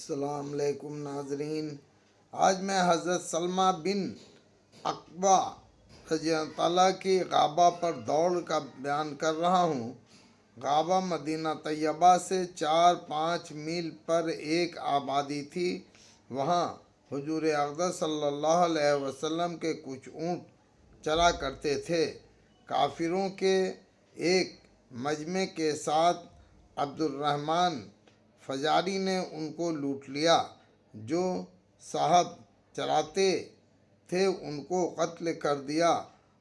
السلام علیکم ناظرین، آج میں حضرت سلمہ بن عقبہ رضی اللہ تعالیٰ کی غابہ پر دوڑ کا بیان کر رہا ہوں۔ غابہ مدینہ طیبہ سے 4-5 میل پر ایک آبادی تھی۔ وہاں حضور اقدس صلی اللہ علیہ وسلم کے کچھ اونٹ چرا کرتے تھے۔ کافروں کے ایک مجمع کے ساتھ عبد الرحمن فزاری نے ان کو لوٹ لیا۔ جو صاحب چراتے تھے ان کو قتل کر دیا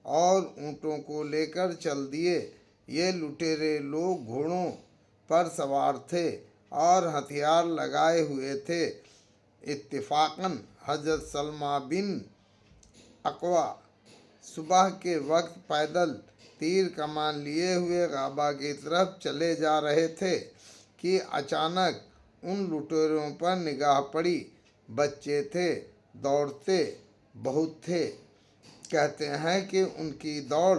اور اونٹوں کو لے کر چل دیے۔ یہ لٹیرے لوگ گھوڑوں پر سوار تھے اور ہتھیار لگائے ہوئے تھے۔ اتفاقاً حضرت سلمہ بن عقبہ صبح کے وقت پیدل تیر کمان لیے ہوئے غابہ کی طرف چلے جا رہے تھے کہ اچانک ان لٹیروں پر نگاہ پڑی۔ بچے تھے، دوڑتے بہت تھے۔ کہتے ہیں کہ ان کی دوڑ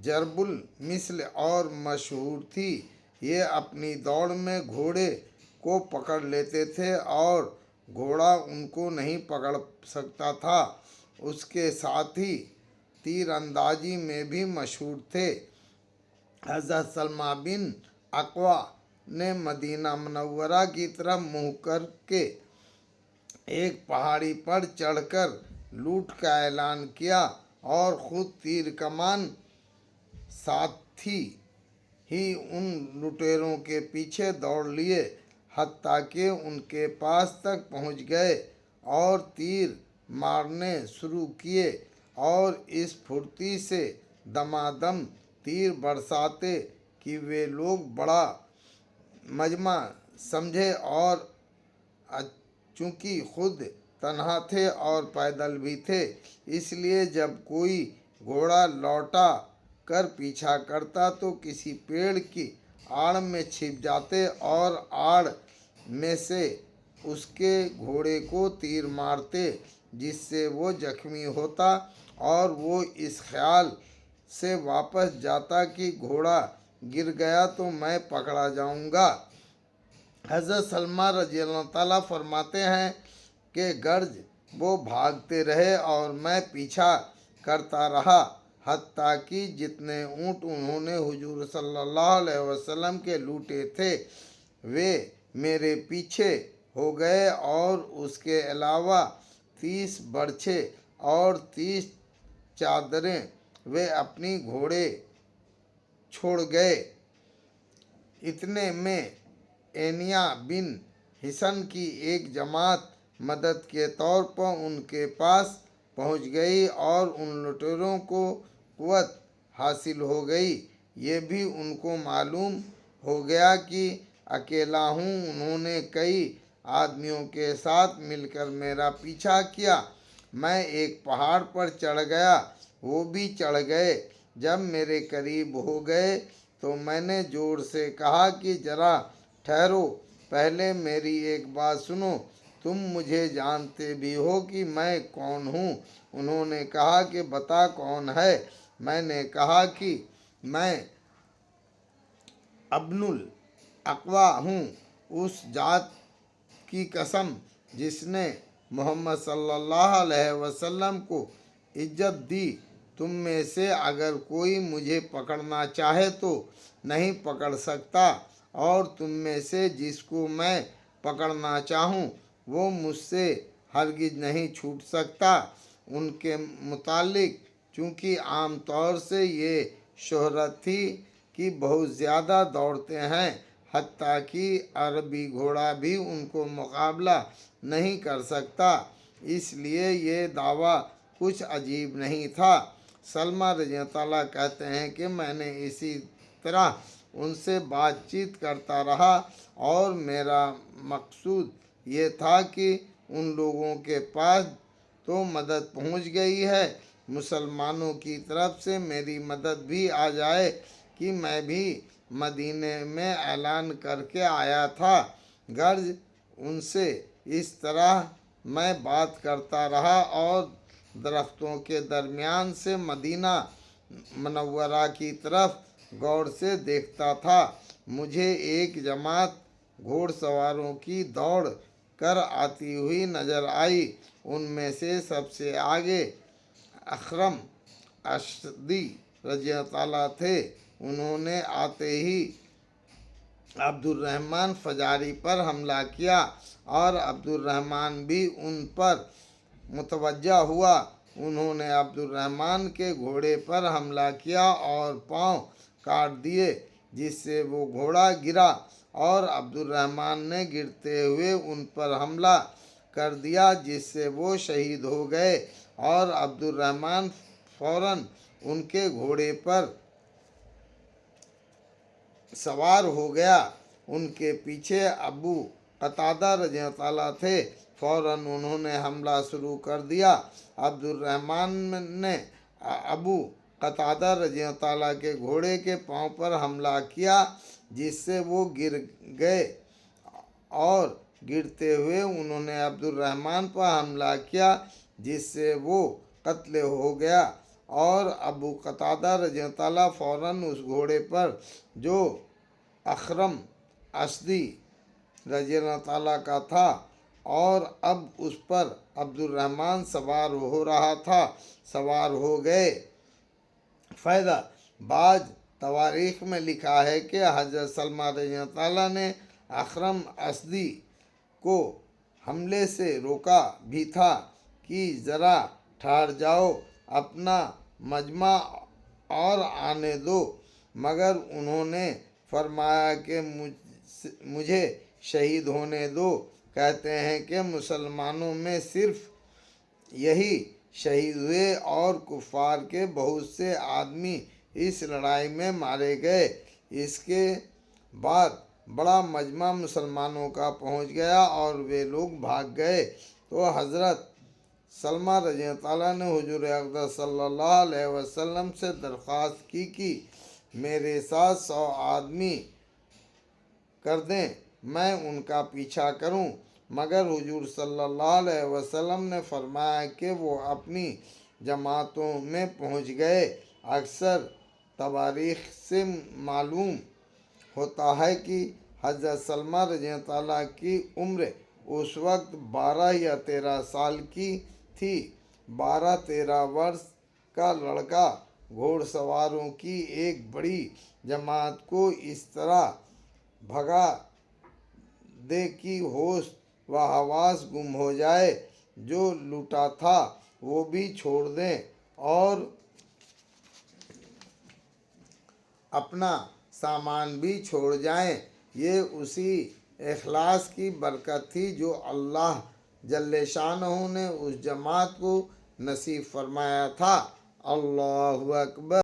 ضرب المثل اور مشہور تھی۔ یہ اپنی دوڑ میں گھوڑے کو پکڑ لیتے تھے اور گھوڑا ان کو نہیں پکڑ سکتا تھا۔ اس کے ساتھ ہی تیر اندازی میں بھی مشہور تھے۔ حضرت سلمہ بن عقبہ نے مدینہ منورہ کی طرف منہ کر کے ایک پہاڑی پر چڑھ کر لوٹ کا اعلان کیا اور خود تیر کمان ساتھی ہی ان لٹیروں کے پیچھے دوڑ لیے، حتیٰ کہ ان کے پاس تک پہنچ گئے اور تیر مارنے شروع کیے اور اس پھرتی سے دمادم تیر برساتے کہ وہ لوگ بڑا مجمع سمجھے، اور چونکہ خود تنہا تھے اور پیدل بھی تھے، اس لیے جب کوئی گھوڑا لوٹا کر پیچھا کرتا تو کسی پیڑ کی آڑ میں چھپ جاتے اور آڑ میں سے اس کے گھوڑے کو تیر مارتے، جس سے وہ زخمی ہوتا اور وہ اس خیال سے واپس جاتا کہ گھوڑا گر گیا تو میں پکڑا جاؤں گا۔ حضرت سلمہ رضی اللہ تعالیٰ فرماتے ہیں کہ گرج وہ بھاگتے رہے اور میں پیچھا کرتا رہا، حتیٰ کہ جتنے اونٹ انہوں نے حضور صلی اللہ علیہ وسلم کے لوٹے تھے وہ میرے پیچھے ہو گئے، اور اس کے علاوہ 30 برچھے اور 30 چادریں وہ اپنی گھوڑے چھوڑ گئے۔ اتنے میں اینیا بن حصن کی ایک جماعت مدد کے طور پر ان کے پاس پہنچ گئی اور ان لٹیروں کو قوت حاصل ہو گئی۔ یہ بھی ان کو معلوم ہو گیا کہ اکیلا ہوں۔ انہوں نے کئی آدمیوں کے ساتھ مل کر میرا پیچھا کیا۔ میں ایک پہاڑ پر چڑھ گیا، وہ بھی چڑھ گئے۔ جب میرے قریب ہو گئے تو میں نے زور سے کہا کہ ذرا ٹھہرو، پہلے میری ایک بات سنو، تم مجھے جانتے بھی ہو کہ میں کون ہوں؟ انہوں نے کہا کہ بتا کون ہے؟ میں نے کہا کہ میں ابن العقبہ ہوں۔ اس ذات کی قسم جس نے محمد صلی اللہ علیہ وسلم کو عزت دی، تم میں سے اگر کوئی مجھے پکڑنا چاہے تو نہیں پکڑ سکتا، اور تم میں سے جس کو میں پکڑنا چاہوں وہ مجھ سے ہرگز نہیں چھوٹ سکتا۔ ان کے متعلق چونکہ عام طور سے یہ شہرت تھی کہ بہت زیادہ دوڑتے ہیں، حتیٰ کہ عربی گھوڑا بھی ان کو مقابلہ نہیں کر سکتا، اس لیے یہ دعویٰ کچھ عجیب نہیں تھا۔ سلمہ رضی اللہ تعالیٰ کہتے ہیں کہ میں نے اسی طرح ان سے بات چیت کرتا رہا اور میرا مقصود یہ تھا کہ ان لوگوں کے پاس تو مدد پہنچ گئی ہے، مسلمانوں کی طرف سے میری مدد بھی آ جائے کہ میں بھی مدینے میں اعلان کر کے آیا تھا۔ غرض ان سے اس طرح میں بات کرتا رہا اور درختوں کے درمیان سے مدینہ منورہ کی طرف غور سے دیکھتا تھا۔ مجھے ایک جماعت گھوڑ سواروں کی دوڑ کر آتی ہوئی نظر آئی۔ ان میں سے سب سے آگے اخرم اشدی رضی اللہ تعالیٰ تھے۔ انہوں نے آتے ہی عبد الرحمن فزاری پر حملہ کیا اور عبد الرحمن بھی ان پر متوجہ ہوا۔ انہوں نے عبد الرحمن کے گھوڑے پر حملہ کیا اور پاؤں کاٹ دیے، جس سے وہ گھوڑا گرا، اور عبد الرحمن نے گرتے ہوئے ان پر حملہ کر دیا، جس سے وہ شہید ہو گئے، اور عبد الرحمن فوراً ان کے گھوڑے پر سوار ہو گیا۔ ان کے پیچھے ابو قتادہ رضی اللہ تعالیٰ تھے۔ فوراً انہوں نے حملہ شروع کر دیا۔ عبد الرحمن نے ابو قتادہ رضی اللہ تعالیٰ کے گھوڑے کے پاؤں پر حملہ کیا، جس سے وہ گر گئے، اور گرتے ہوئے انہوں نے عبد الرحمن پر حملہ کیا، جس سے وہ قتل ہو گیا، اور ابو قتادہ رضی اللہ تعالیٰ فوراً اس گھوڑے پر جو اخرم اشدی رضی اللہ تعالیٰ کا تھا اور اب اس پر عبد الرحمن سوار ہو رہا تھا، سوار ہو گئے۔ فائدہ: بعض تواریخ میں لکھا ہے کہ حضرت سلمہ رضی اللہ تعالیٰ نے اخرم اشدی کو حملے سے روکا بھی تھا کہ ذرا ٹھہر جاؤ، اپنا مجمع اور آنے دو، مگر انہوں نے فرمایا کہ مجھے شہید ہونے دو۔ کہتے ہیں کہ مسلمانوں میں صرف یہی شہید ہوئے اور کفار کے بہت سے آدمی اس لڑائی میں مارے گئے۔ اس کے بعد بڑا مجمع مسلمانوں کا پہنچ گیا اور وہ لوگ بھاگ گئے، تو حضرت سلمہ رضی اللہ تعالیٰ نے حضور اقدس صلی اللہ علیہ وسلم سے درخواست کی کہ میرے ساتھ 100 آدمی کر دیں، میں ان کا پیچھا کروں، مگر حضور صلی اللہ علیہ وسلم نے فرمایا کہ وہ اپنی جماعتوں میں پہنچ گئے۔ اکثر تواریخ سے معلوم ہوتا ہے کہ حضرت سلمہ رضی اللہ تعالیٰ کی عمر اس وقت 12 یا 13 سال کی تھی۔ 12-13 برس کا لڑکا گھوڑ سواروں کی ایک بڑی جماعت کو اس طرح بھگا دے کہ ہوش و حواس گم ہو جائے، جو لوٹا تھا وہ بھی چھوڑ دیں اور اپنا سامان بھی چھوڑ جائیں۔ یہ اسی اخلاص کی برکت تھی جو اللہ جل شانہ نے اس جماعت کو نصیب فرمایا تھا۔ اللہ اکبر۔